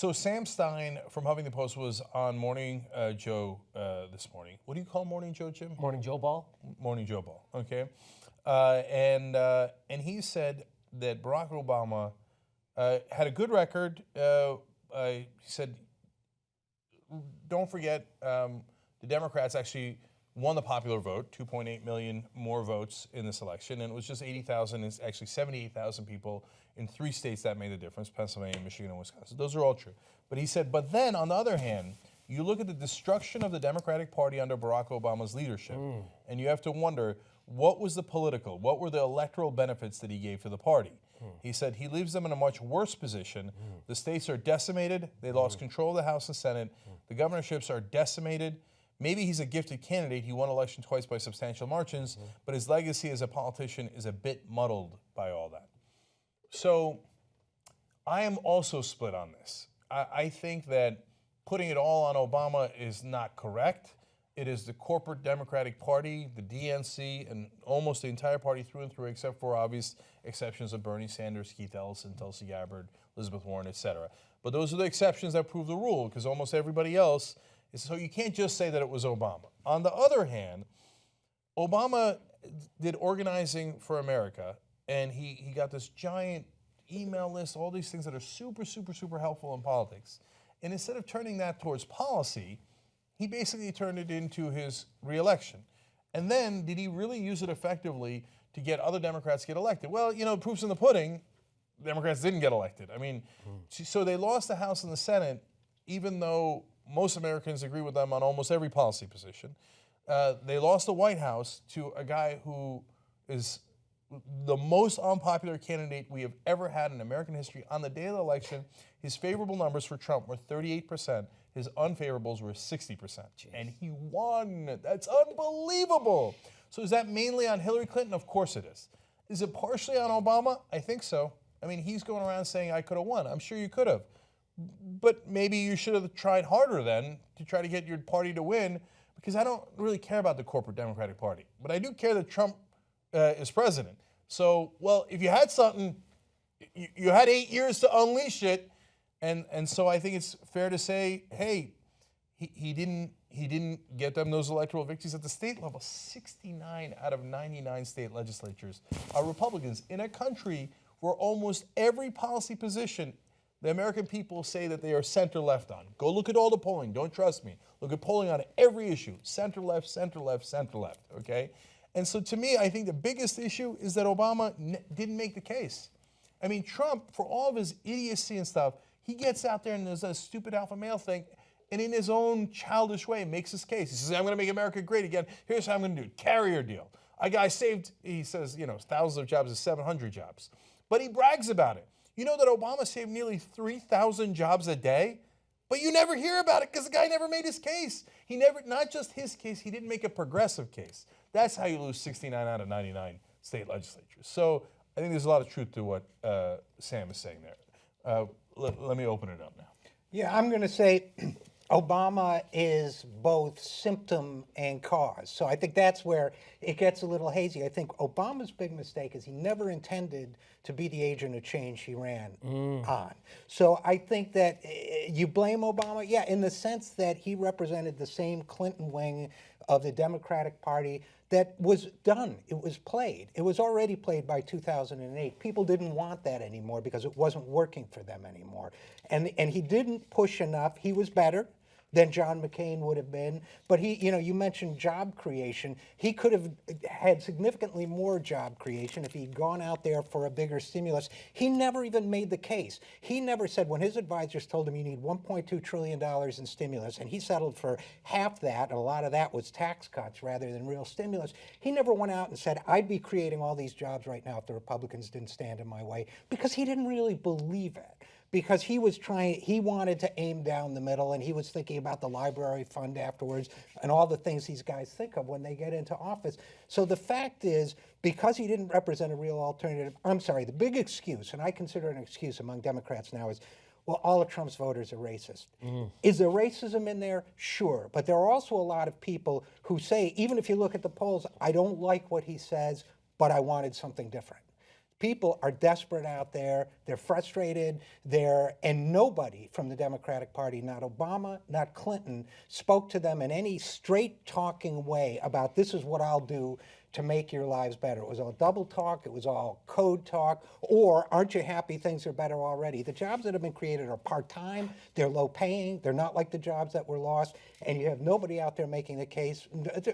So Sam Stein from Huffington Post was on Morning Joe this morning. What do you call Morning Joe, Jim? Morning Joe Ball? Morning Joe Ball, okay. And he said that Barack Obama had a good record. He said, don't forget, the Democrats actually won the popular vote, 2.8 million more votes in this election, and it was just 80,000, it's actually 78,000 people in 3 states that made the difference, Pennsylvania, Michigan, and Wisconsin. Those are all true. But he said, but then, on the other hand, you look at the destruction of the Democratic Party under Barack Obama's leadership, and you have to wonder, what was the political, what were the electoral benefits that he gave to the party? He said he leaves them in a much worse position. The states are decimated. They lost control of the House and Senate. The governorships are decimated. Maybe he's a gifted candidate. He won election twice by substantial margins, but his legacy as a politician is a bit muddled by all that. So I am also split on this. I think that putting it all on Obama is not correct. It is the corporate Democratic Party, the DNC, and almost the entire party through and through, except for obvious exceptions of Bernie Sanders, Keith Ellison, Tulsi Gabbard, Elizabeth Warren, etc. But those are the exceptions that prove the rule, because almost everybody else is, so you can't just say that it was Obama. On the other hand, Obama did Organizing for America, and he got this giant email list, all these things that are super, super, super helpful in politics. And instead of turning that towards policy, he basically turned it into his reelection. And then, did he really use it effectively to get other Democrats to get elected? Well, you know, proof's in the pudding. Democrats didn't get elected. I mean, so they lost the House and the Senate, even though most Americans agree with them on almost every policy position. They lost the White House to a guy who is the most unpopular candidate we have ever had in American history. On the day of the election, his favorable numbers for Trump were 38%. His unfavorables were 60%. Jeez. And he won. That's unbelievable. So is that mainly on Hillary Clinton? Of course it is. Is it partially on Obama? I think so. I mean, he's going around saying, I could have won. I'm sure you could have. But maybe you should have tried harder then to try to get your party to win, because I don't really care about the corporate Democratic Party. But I do care that Trump is president. So, well, if you had something, you had 8 years to unleash it. And so I think it's fair to say, hey, he didn't get them those electoral victories at the state level. 69 out of 99 state legislatures are Republicans in a country where almost every policy position the American people say that they are center-left on. Go look at all the polling. Don't trust me. Look at polling on every issue. Center-left, center-left, center-left, okay? And so to me, I think the biggest issue is that Obama didn't make the case. I mean, Trump, for all of his idiocy and stuff, he gets out there and does a stupid alpha male thing, and in his own childish way makes his case. He says, I'm going to make America great again. Here's how I'm going to do it. Carrier deal. I saved, he says, you know, thousands of jobs is 700 jobs. But he brags about it. You know that Obama saved nearly 3,000 jobs a day? But you never hear about it because the guy never made his case. He never, not just his case, he didn't make a progressive case. That's how you lose 69 out of 99 state legislatures. So I think there's a lot of truth to what Sam is saying there. Let me open it up now. Yeah, I'm going to say Obama is both symptom and cause. So I think that's where it gets a little hazy. I think Obama's big mistake is he never intended to be the agent of change he ran on. So I think that you blame Obama, yeah, in the sense that he represented the same Clinton wing of the Democratic Party that was done. It was played. It was already played by 2008. People didn't want that anymore because it wasn't working for them anymore. And he didn't push enough. He was better than John McCain would have been. But he, you know, you mentioned job creation. He could have had significantly more job creation if he'd gone out there for a bigger stimulus. He never even made the case. He never said, when his advisors told him you need $1.2 trillion in stimulus, and he settled for half that, and a lot of that was tax cuts rather than real stimulus, he never went out and said, I'd be creating all these jobs right now if the Republicans didn't stand in my way, because he didn't really believe it. Because he wanted to aim down the middle, and he was thinking about the library fund afterwards and all the things these guys think of when they get into office. So the fact is, because he didn't represent a real alternative, I'm sorry, the big excuse, and I consider it an excuse among Democrats now, is, well, all of Trump's voters are racist. Is there racism in there? Sure. But there are also a lot of people who say, even if you look at the polls, I don't like what he says, but I wanted something different. people are desperate out there. They're frustrated. And nobody from the Democratic Party, not Obama, not Clinton, spoke to them in any straight-talking way about this is what I'll do to make your lives better. It was all double talk. It was all code talk. Or aren't you happy things are better already? The jobs that have been created are part-time. They're low-paying. They're not like the jobs that were lost. And you have nobody out there making the case.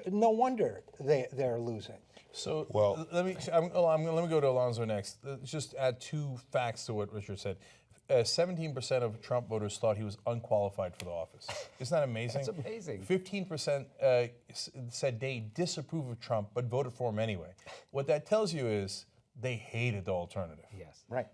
No wonder they're losing. So let me go to Alonzo next. Just add two facts to what Richard said. 17% of Trump voters thought he was unqualified for the office. Isn't that amazing? That's amazing. 15% said they disapprove of Trump but voted for him anyway. What that tells you is they hated the alternative. Yes. Right.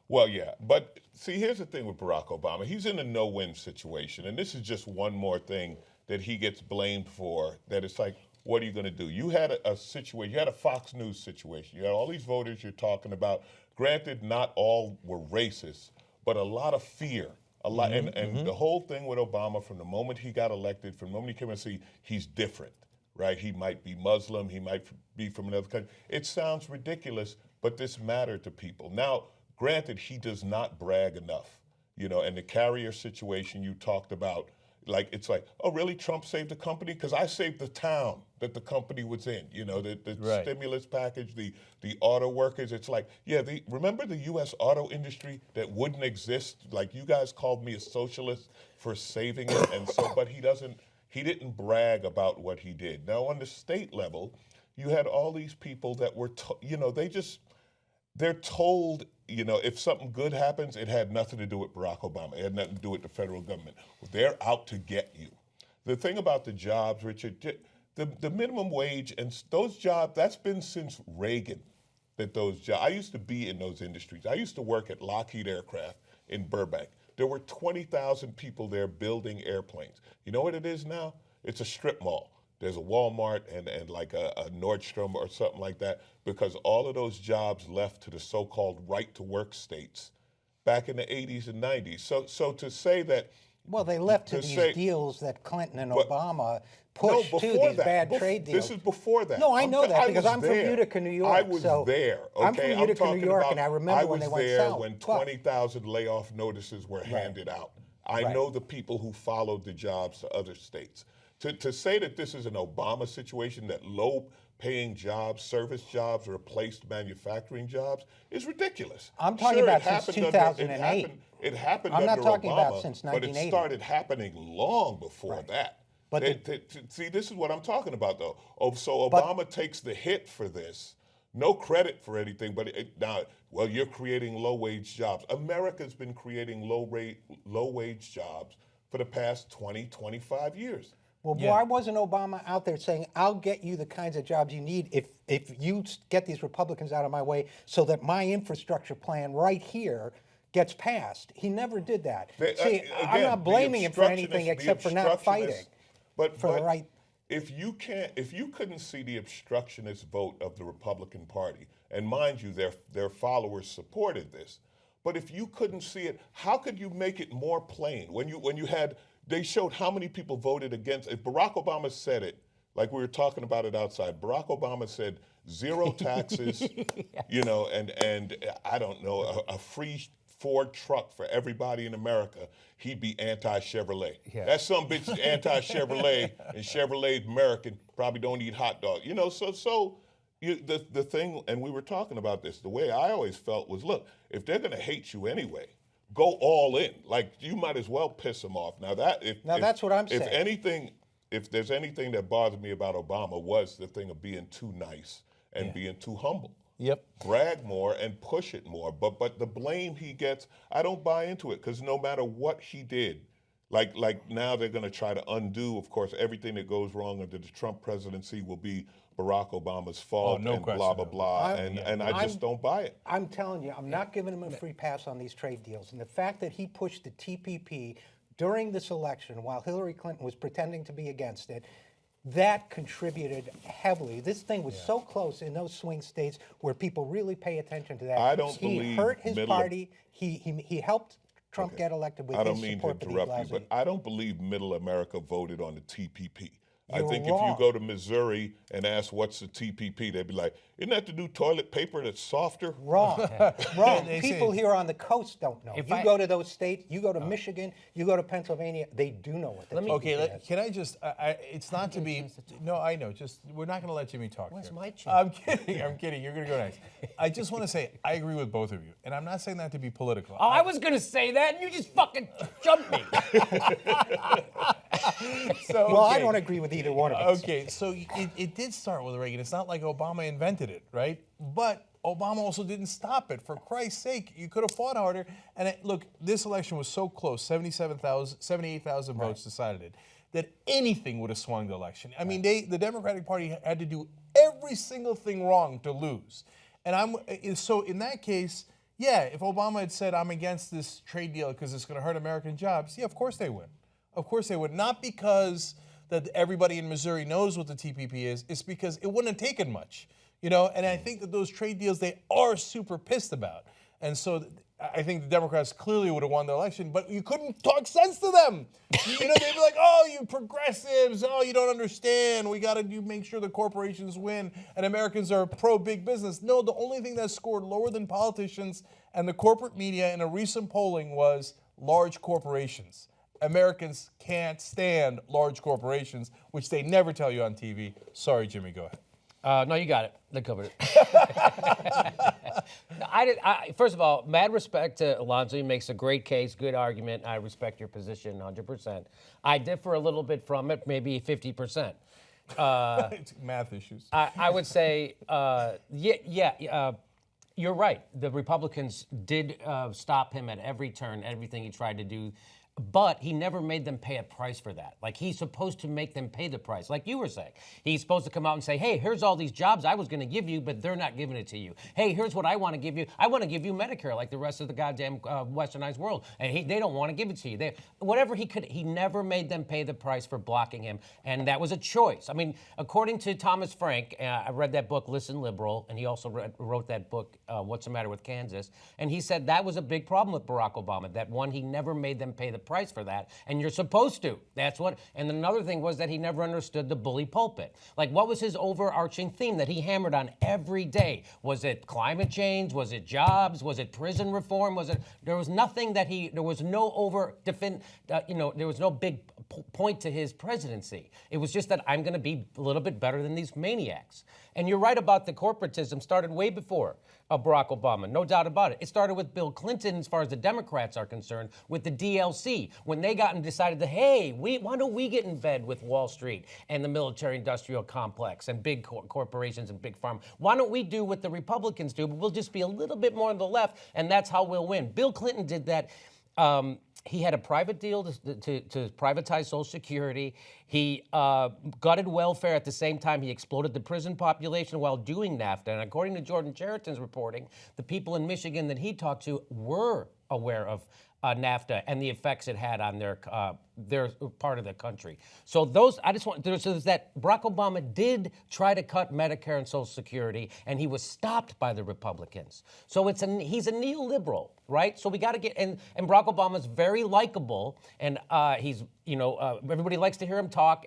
Well, yeah, but see, here's the thing with Barack Obama. He's in a no-win situation, and this is just one more thing that he gets blamed for, that it's like, what are you going to do? You had a situation, you had a Fox News situation. You had all these voters you're talking about. Granted, not all were racist, but a lot of fear. And the whole thing with Obama, from the moment he got elected, from the moment he came and see, he's different, right? He might be Muslim, he might be from another country. It sounds ridiculous, but this mattered to people. Now, granted, he does not brag enough, and the carrier situation you talked about, it's like, oh, really, Trump saved the company? Because I saved the town that the company was in, the Right. stimulus package, the auto workers. It's like, yeah, remember the U.S. auto industry that wouldn't exist? Like, you guys called me a socialist for saving it, but he didn't brag about what he did. Now, on the state level, you had all these people that were, they're told, if something good happens, it had nothing to do with Barack Obama. It had nothing to do with the federal government. They're out to get you. The thing about the jobs, Richard, the minimum wage and those jobs, that's been since Reagan, that those jobs. I used to be in those industries. I used to work at Lockheed Aircraft in Burbank. There were 20,000 people there building airplanes. You know what it is now? It's a strip mall. There's a Walmart and like a Nordstrom or something like that, because all of those jobs left to the so-called right-to-work states back in the 80s and 90s. So to say that... Well, they left to these deals that Clinton and Obama pushed these bad trade deals. This is before that. No, I know that because I'm from Utica, New York. I was there. Okay? I'm from Utica, New York, and I remember when they went south. I was there when 20,000 layoff notices were handed out. I know the people who followed the jobs to other states. To say that this is an Obama situation, that low-paying jobs, service jobs, replaced manufacturing jobs, is ridiculous. I'm talking about since 2008. It happened I'm not under talking Obama, about since 1980. but it started happening long before that. But see, this is what I'm talking about, though. So Obama takes the hit for this. No credit for anything, but you're creating low-wage jobs. America's been creating low-wage jobs for the past 20, 25 years. Well, why wasn't Obama out there saying, I'll get you the kinds of jobs you need if you get these Republicans out of my way so that my infrastructure plan right here gets passed? He never did that. See, I'm not blaming him for anything except for not fighting for the right. If you couldn't see the obstructionist vote of the Republican Party, and mind you, their followers supported this, but if you couldn't see it, how could you make it more plain? They showed how many people voted against. If Barack Obama said it, like we were talking about it outside, Barack Obama said 0 taxes, and I don't know, a free Ford truck for everybody in America, he'd be anti-Chevrolet. Yeah. That some bitch is anti-Chevrolet, and Chevrolet American, probably don't eat hot dog. The thing, and we were talking about this, the way I always felt was, look, if they're going to hate you anyway, go all in. Like, you might as well piss them off. That's what I'm saying. If there's anything that bothered me about Obama was the thing of being too nice and being too humble. Yep. Brag more and push it more. But the blame he gets, I don't buy into it, because no matter what he did, like now they're going to try to undo, of course, everything that goes wrong under the Trump presidency will be Barack Obama's fault and blah, blah, blah. I just don't buy it. I'm telling you, I'm not giving him a free pass on these trade deals. And the fact that he pushed the TPP during this election while Hillary Clinton was pretending to be against it, that contributed heavily. This thing was so close in those swing states where people really pay attention to that. I don't believe he hurt his party. He helped Trump get elected with his support. I don't mean to interrupt you, but I don't believe middle America voted on the TPP. I You're think wrong. if you go to Missouri and ask what's the TPP, they'd be like, isn't that the new toilet paper that's softer? Wrong. Wrong. They People say- here on the coast don't know. If You I- go to those states, you go to Michigan, you go to Pennsylvania, they do know what the TPP Okay, is. can I just? It's not to be. No, I know. Just we're not going to let Jimmy talk. Where's here. my chance? I'm kidding. I'm kidding. You're going to go next. I just want to say I agree with both of you, and I'm not saying that to be political. Oh, I was gonna say that, and you just fucking jumped me. So, Well, I okay. don't agree with either one of us. Okay, so it did start with Reagan. It's not like Obama invented it, right? But Obama also didn't stop it. For Christ's sake, you could have fought harder. And look, this election was so close, 78,000 votes decided it, that anything would have swung the election. I mean, the Democratic Party had to do every single thing wrong to lose. And so in that case, yeah, if Obama had said, I'm against this trade deal because it's going to hurt American jobs, yeah, of course they would. Of course they would. Not because that everybody in Missouri knows what the TPP is. It's because it wouldn't have taken much, you know. And I think that those trade deals they are super pissed about. And so I think the Democrats clearly would have won the election, but you couldn't talk sense to them. You know, they'd be like, "Oh, you progressives! Oh, you don't understand. We got to make sure the corporations win, and Americans are pro big business." No, the only thing that scored lower than politicians and the corporate media in a recent polling was large corporations. Americans can't stand large corporations, which they never tell you on TV. Sorry, Jimmy, go ahead. No, you got it. They covered it. First of all, mad respect to Alonzo. He makes a great case, good argument. I respect your position 100%. I differ a little bit from it, maybe 50%. It's math issues. I would say, you're right. The Republicans did stop him at every turn, everything he tried to do. But he never made them pay a price for that. Like, he's supposed to make them pay the price, like you were saying. He's supposed to come out and say, hey, here's all these jobs I was going to give you, but they're not giving it to you. Hey, here's what I want to give you. I want to give you Medicare like the rest of the goddamn westernized world. And they don't want to give it to you. Whatever he could, he never made them pay the price for blocking him. And that was a choice. I mean, according to Thomas Frank, I read that book, Listen Liberal, and he also wrote that book, What's the Matter with Kansas? And he said that was a big problem with Barack Obama, that one, he never made them pay the price for that, and you're supposed to. That's what. And another thing was that he never understood the bully pulpit. Like, what was his overarching theme that he hammered on every day? Was it climate change? Was it jobs? Was it prison reform? Was it? There was nothing that there was no there was no big point to his presidency. It was just that I'm going to be a little bit better than these maniacs. And you're right about the corporatism started way before Barack Obama, no doubt about it. It started with Bill Clinton, as far as the Democrats are concerned, with the DLC, when they got and decided that, hey, why don't we get in bed with Wall Street and the military-industrial complex and big corporations and big pharma? Why don't we do what the Republicans do, but we'll just be a little bit more on the left, and that's how we'll win. Bill Clinton did that. He had a private deal to privatize Social Security. He gutted welfare at the same time. He exploded the prison population while doing NAFTA. And according to Jordan Chariton's reporting, the people in Michigan that he talked to were aware of NAFTA and the effects it had on their part of the country. So there's that Barack Obama did try to cut Medicare and Social Security, and he was stopped by the Republicans. So he's a neoliberal, right? So we got to get and Barack Obama's very likable, and he's everybody likes to hear him talk,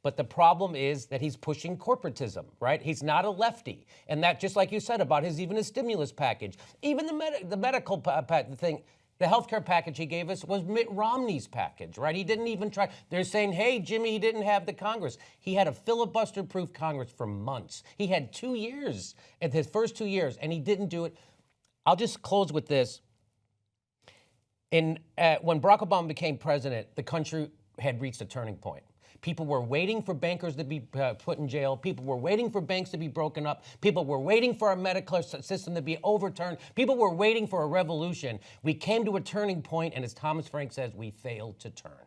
but the problem is that he's pushing corporatism, right? He's not a lefty, and that, just like you said about his stimulus package, even the medical thing. The healthcare package he gave us was Mitt Romney's package, right? He didn't even try. They're saying, hey, Jimmy, he didn't have the Congress. He had a filibuster-proof Congress for months. He had 2 years, at his first 2 years, and he didn't do it. I'll just close with this. When Barack Obama became president, the country had reached a turning point. People were waiting for bankers to be put in jail. People were waiting for banks to be broken up. People were waiting for our medical system to be overturned. People were waiting for a revolution. We came to a turning point, and as Thomas Frank says, we failed to turn.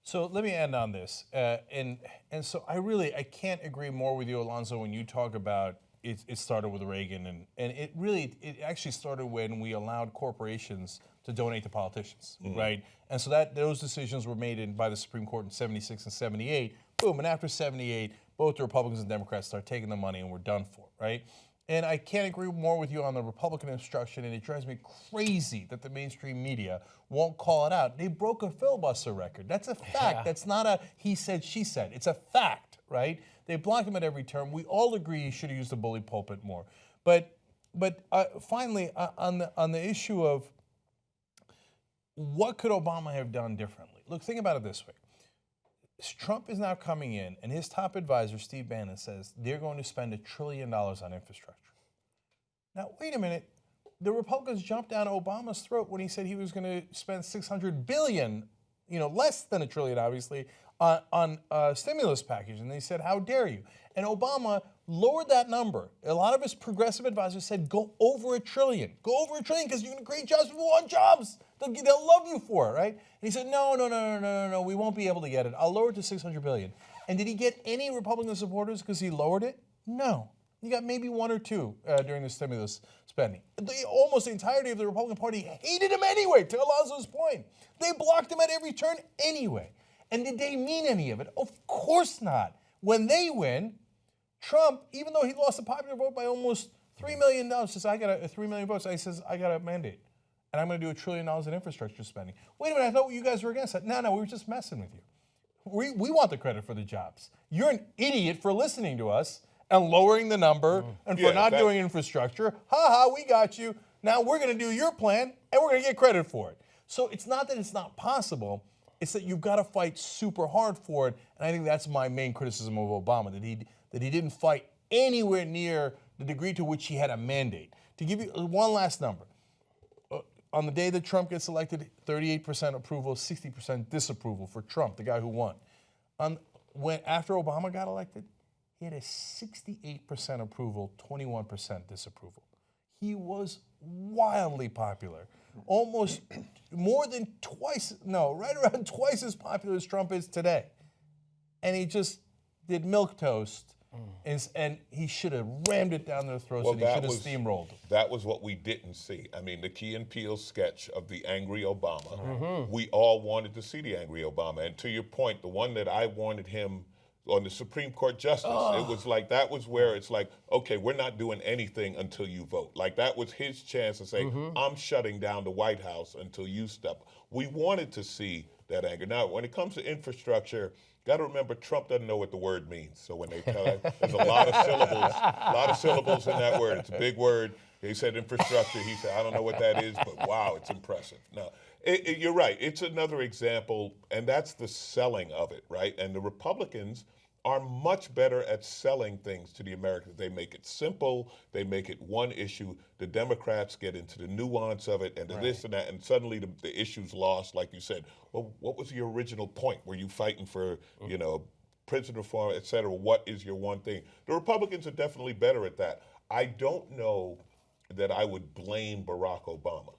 So let me end on this. And so I can't agree more with you, Alonzo, when you talk about it started with Reagan. And it actually started when we allowed corporations to donate to politicians, right? And so those decisions were made by the Supreme Court in 76 and 78. Boom, and after 78, both the Republicans and Democrats start taking the money and we're done for, right? And I can't agree more with you on the Republican instruction, and it drives me crazy that the mainstream media won't call it out. They broke a filibuster record. That's a fact. Yeah. That's not a he said, she said. It's a fact, right? They blocked him at every turn. We all agree he should have used the bully pulpit more. But finally, on the issue of what could Obama have done differently? Look, think about it this way. Trump is now coming in, and his top advisor, Steve Bannon, says they're going to spend $1 trillion on infrastructure. Now, wait a minute. The Republicans jumped down Obama's throat when he said he was going to spend $600 billion, less than $1 trillion, obviously, on a stimulus package. And they said, how dare you? And Obama lowered that number. A lot of his progressive advisors said, go over $1 trillion. Go over $1 trillion because you're going to create jobs. People want jobs. They'll love you for it, right? And he said, no, we won't be able to get it. I'll lower it to $600 billion. And did he get any Republican supporters because he lowered it? No. He got maybe one or two during the stimulus spending. Almost the entirety of the Republican Party hated him anyway, to Alonzo's point. They blocked him at every turn anyway. And did they mean any of it? Of course not. When they win, Trump, even though he lost the popular vote by almost $3 million, says, I got 3 million votes. He says, I got a mandate. And I'm going to do $1 trillion in infrastructure spending. Wait a minute, I thought you guys were against that. No, we were just messing with you. We want the credit for the jobs. You're an idiot for listening to us and lowering the number and for not doing infrastructure. We got you. Now we're going to do your plan and we're going to get credit for it. So it's not that it's not possible. It's that you've got to fight super hard for it. And I think that's my main criticism of Obama, that he didn't fight anywhere near the degree to which he had a mandate. To give you one last number. On the day that Trump gets elected, 38% approval, 60% disapproval for Trump, the guy who won. After Obama got elected, he had a 68% approval, 21% disapproval. He was wildly popular. Almost more than right around twice as popular as Trump is today. And he just did milquetoast. And he should have rammed it down their throats, and he should have steamrolled. That was what we didn't see. I mean, the Key and Peele sketch of the angry Obama, we all wanted to see the angry Obama. And to your point, the one that I wanted him on the Supreme Court justice, it was like, that was where it's like, okay, we're not doing anything until you vote. Like, that was his chance to say, I'm shutting down the White House until you step. We wanted to see that anger. Now, when it comes to infrastructure, got to remember, Trump doesn't know what the word means. So when they tell him, there's a lot of syllables in that word. It's a big word. He said infrastructure. He said, I don't know what that is, but wow, it's impressive. Now, you're right. It's another example, and that's the selling of it, right? And the Republicans are much better at selling things to the Americans. They make it simple. They make it one issue. The Democrats get into the nuance of it and the this and that, and suddenly the issue's lost. Like you said, well, what was your original point? Were you fighting for, prison reform, et cetera? What is your one thing? The Republicans are definitely better at that. I don't know that I would blame Barack Obama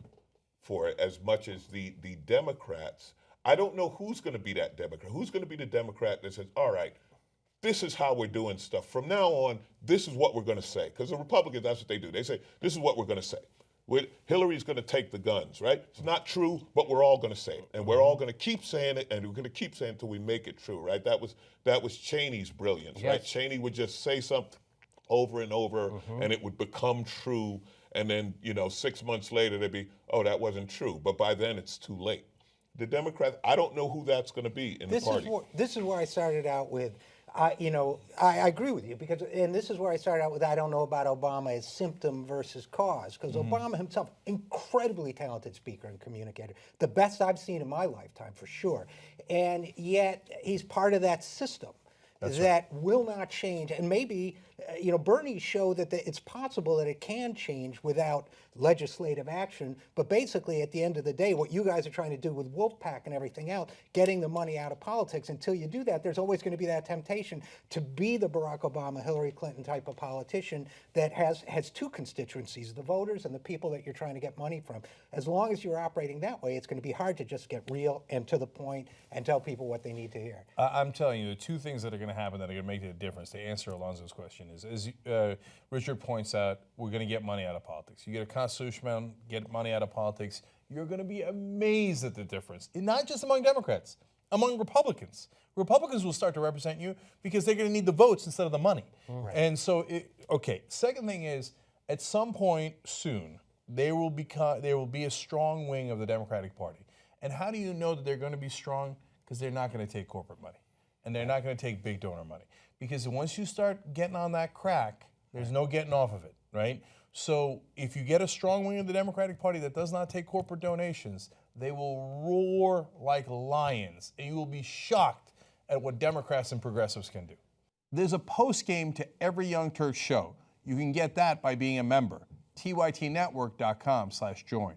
for it as much as the Democrats. I don't know who's going to be that Democrat. Who's going to be the Democrat that says, all right, this is how we're doing stuff. From now on, this is what we're going to say. Because the Republicans, that's what they do. They say, this is what we're going to say. Hillary's going to take the guns, right? It's not true, but we're all going to say it. And we're all going to keep saying it, and we're going to keep saying it until we make it true, right? That was Cheney's brilliance, right? Cheney would just say something over and over, and it would become true. And then, 6 months later, they'd be, oh, that wasn't true. But by then, it's too late. The Democrats, I don't know who that's going to be in the party. This is where I started out with, I agree with you, and this is where I started out with, I don't know about Obama as symptom versus cause, because Obama himself, incredibly talented speaker and communicator, the best I've seen in my lifetime, for sure. And yet, he's part of that system that will not change. And maybe, Bernie showed that it's possible that it can change without legislative action. But basically, at the end of the day, what you guys are trying to do with Wolfpack and everything else, getting the money out of politics, until you do that, there's always going to be that temptation to be the Barack Obama, Hillary Clinton type of politician that has two constituencies, the voters and the people that you're trying to get money from. As long as you're operating that way, it's going to be hard to just get real and to the point and tell people what they need to hear. I'm telling you, the two things that are going to happen that are going to make a difference, to answer Alonzo's question, is, as Richard points out, we're going to get money out of politics. You get a constitutional man, get money out of politics, you're going to be amazed at the difference. And not just among Democrats, among Republicans. Republicans will start to represent you because they're going to need the votes instead of the money. And so, second thing is, At some point soon, there will be a strong wing of the Democratic Party. And how do you know that they're going to be strong? Because they're not going to take corporate money, and they're not going to take big donor money. Because once you start getting on that crack, there's no getting off of it, right? So if you get a strong wing of the Democratic Party that does not take corporate donations, they will roar like lions, and you will be shocked at what Democrats and progressives can do. There's a post-game to every Young Turks show. You can get that by being a member. tytnetwork.com/join.